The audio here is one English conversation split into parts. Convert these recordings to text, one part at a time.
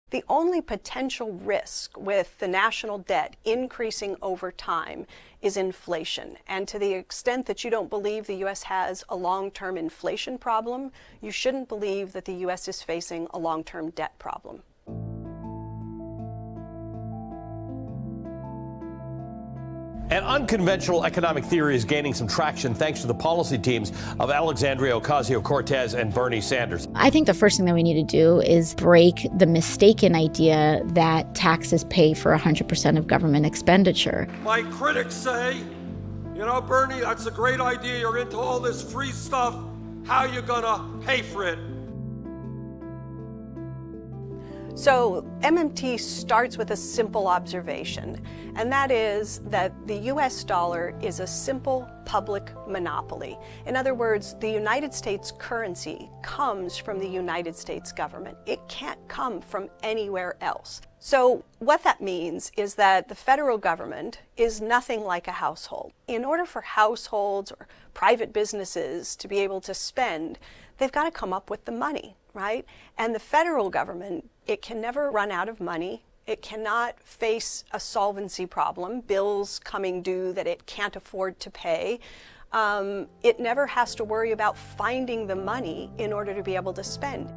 The only potential risk with the national debt increasing over time is inflation. And to the extent that you don't believe the U.S. has a long-term inflation problem, you shouldn't believe that the U.S. is facing a long-term debt problem. An unconventional economic theory is gaining some traction thanks to the policy teams of Alexandria Ocasio-Cortez and Bernie Sanders. I think the first thing that we need to do is break the mistaken idea that taxes pay for 100% of government expenditure. My critics say, you know, Bernie, that's a great idea. You're into all this free stuff. How are you gonna pay for it? So MMT starts with a simple observation, and that is that the US dollar is a simple public monopoly. In other words, the United States currency comes from the United States government. It can't come from anywhere else. So what that means is that the federal government is nothing like a household. In order for households or private businesses to be able to spend, they've got to come up with the money, right? And the federal government, it can never run out of money. It cannot face a solvency problem, bills coming due that it can't afford to pay. It never has to worry about finding the money in order to be able to spend.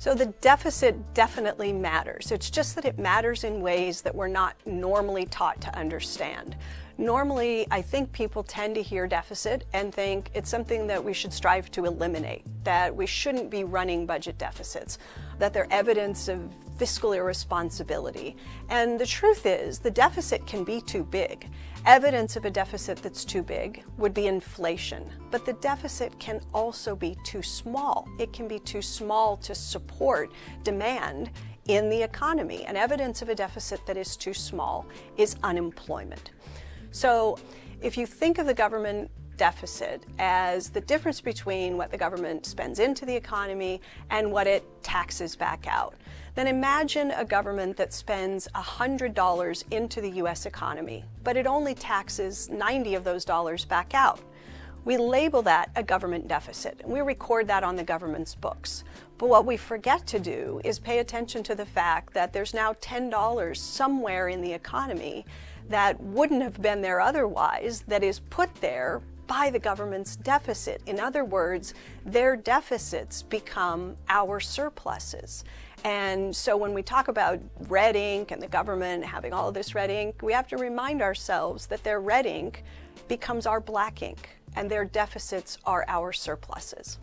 So the deficit definitely matters. It's just that it matters in ways that we're not normally taught to understand. Normally, I think people tend to hear deficit and think it's something that we should strive to eliminate, that we shouldn't be running budget deficits, that they're evidence of fiscal irresponsibility. And the truth is, the deficit can be too big. Evidence of a deficit that's too big would be inflation, but the deficit can also be too small. It can be too small to support demand in the economy. And evidence of a deficit that is too small is unemployment. So if you think of the government deficit as the difference between what the government spends into the economy and what it taxes back out, then imagine a government that spends $100 into the US economy, but it only taxes 90 of those dollars back out. We label that a government deficit, and we record that on the government's books. But what we forget to do is pay attention to the fact that there's now $10 somewhere in the economy that wouldn't have been there otherwise, that is put there by the government's deficit. In other words, their deficits become our surpluses. And so when we talk about red ink and the government having all of this red ink, we have to remind ourselves that their red ink becomes our black ink, and their deficits are our surpluses.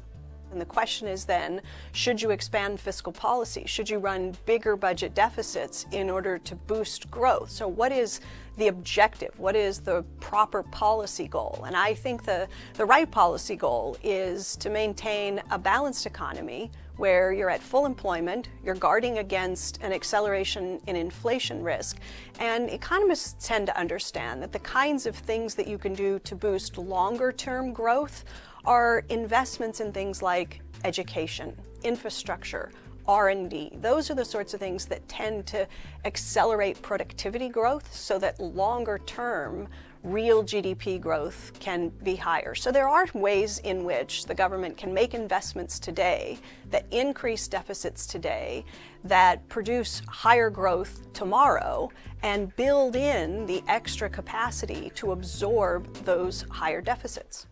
And the question is then, should you expand fiscal policy? Should you run bigger budget deficits in order to boost growth? So what is the objective? What is the proper policy goal? And I think the right policy goal is to maintain a balanced economy where you're at full employment, you're guarding against an acceleration in inflation risk. And economists tend to understand that the kinds of things that you can do to boost longer-term growth are investments in things like education, infrastructure, R&D. Those are the sorts of things that tend to accelerate productivity growth so that longer-term real GDP growth can be higher. So there are ways in which the government can make investments today that increase deficits today, that produce higher growth tomorrow, and build in the extra capacity to absorb those higher deficits.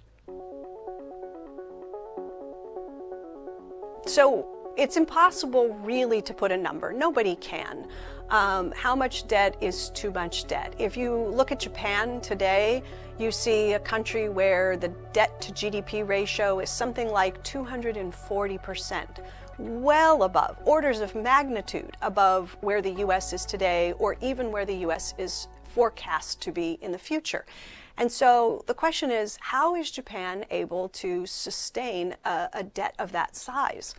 So it's impossible really to put a number. Nobody can. How much debt is too much debt? If you look at Japan today, you see a country where the debt to GDP ratio is something like 240%, well above, orders of magnitude above where the US is today, or even where the US is forecast to be in the future. And so the question is, how is Japan able to sustain a debt of that size?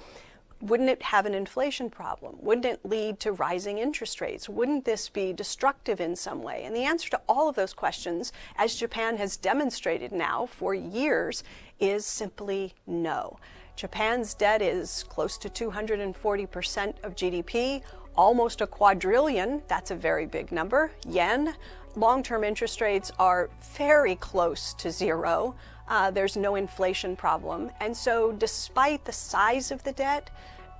Wouldn't it have an inflation problem? Wouldn't it lead to rising interest rates? Wouldn't this be destructive in some way? And the answer to all of those questions, as Japan has demonstrated now for years, is simply no. Japan's debt is close to 240% of GDP, almost a quadrillion, that's a very big number, yen. Long-term interest rates are very close to zero. There's no inflation problem. And so despite the size of the debt,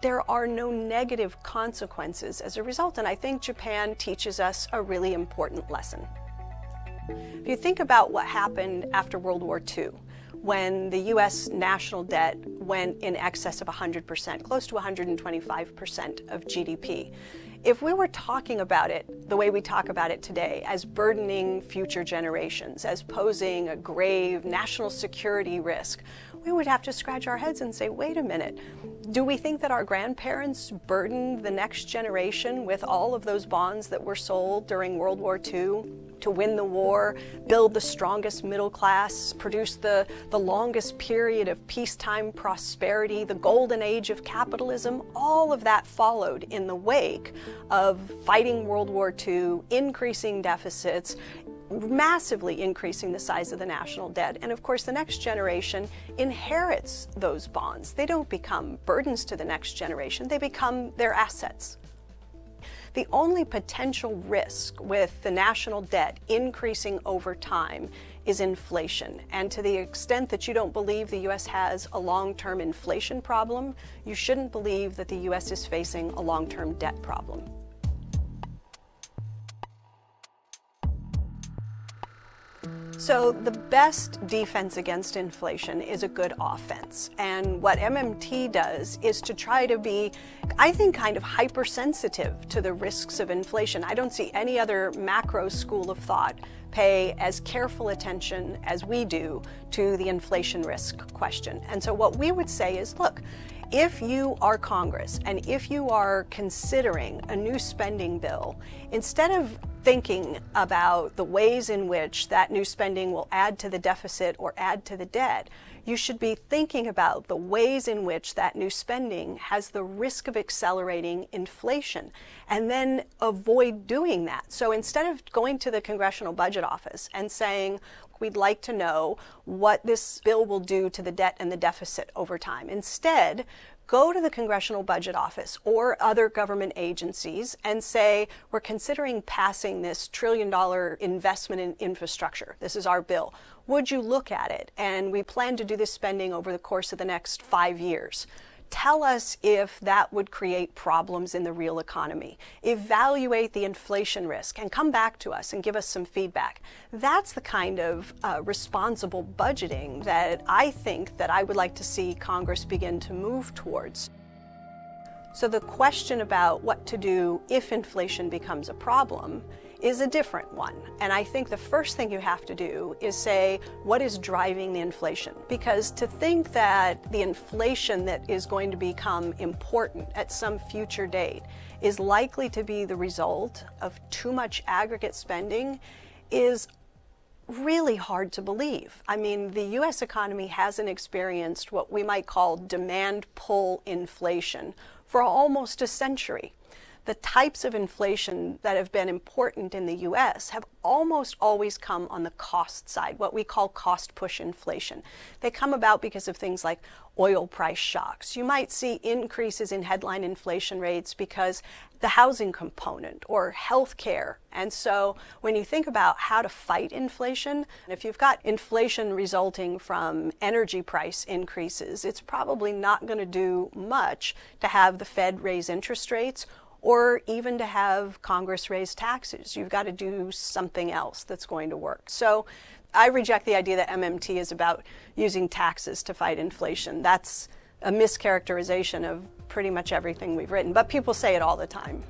there are no negative consequences as a result. And I think Japan teaches us a really important lesson. If you think about what happened after World War II, when the U.S. national debt went in excess of 100%, close to 125% of GDP. If we were talking about it the way we talk about it today, as burdening future generations, as posing a grave national security risk, we would have to scratch our heads and say, wait a minute, do we think that our grandparents burdened the next generation with all of those bonds that were sold during World War II to win the war, build the strongest middle class, produce the longest period of peacetime prosperity, the golden age of capitalism? All of that followed in the wake of fighting World War II, increasing deficits, massively increasing the size of the national debt. And of course, the next generation inherits those bonds. They don't become burdens to the next generation, they become their assets. The only potential risk with the national debt increasing over time is inflation. And to the extent that you don't believe the U.S. has a long-term inflation problem, you shouldn't believe that the U.S. is facing a long-term debt problem. So the best defense against inflation is a good offense. And what MMT does is to try to be, I think, kind of hypersensitive to the risks of inflation. I don't see any other macro school of thought pay as careful attention as we do to the inflation risk question. And so what we would say is, look, if you are Congress and if you are considering a new spending bill, instead of thinking about the ways in which that new spending will add to the deficit or add to the debt, you should be thinking about the ways in which that new spending has the risk of accelerating inflation, and then avoid doing that. So instead of going to the Congressional Budget Office and saying, we'd like to know what this bill will do to the debt and the deficit over time, instead, go to the Congressional Budget Office or other government agencies and say, we're considering passing this $1 trillion investment in infrastructure. This is our bill. Would you look at it? And we plan to do this spending over the course of the next 5 years. Tell us if that would create problems in the real economy. Evaluate the inflation risk and come back to us and give us some feedback. That's the kind of responsible budgeting that I think that I would like to see Congress begin to move towards. So the question about what to do if inflation becomes a problem is a different one. And I think the first thing you have to do is say, what is driving the inflation? Because to think that the inflation that is going to become important at some future date is likely to be the result of too much aggregate spending is really hard to believe. I mean, the U.S. economy hasn't experienced what we might call demand pull inflation for almost a century. The types of inflation that have been important in the U.S. have almost always come on the cost side, what we call cost push inflation. They come about because of things like oil price shocks. You might see increases in headline inflation rates because the housing component or healthcare. And so when you think about how to fight inflation, if you've got inflation resulting from energy price increases, it's probably not going to do much to have the Fed raise interest rates or even to have Congress raise taxes. You've got to do something else that's going to work. So I reject the idea that MMT is about using taxes to fight inflation. That's a mischaracterization of pretty much everything we've written, but people say it all the time.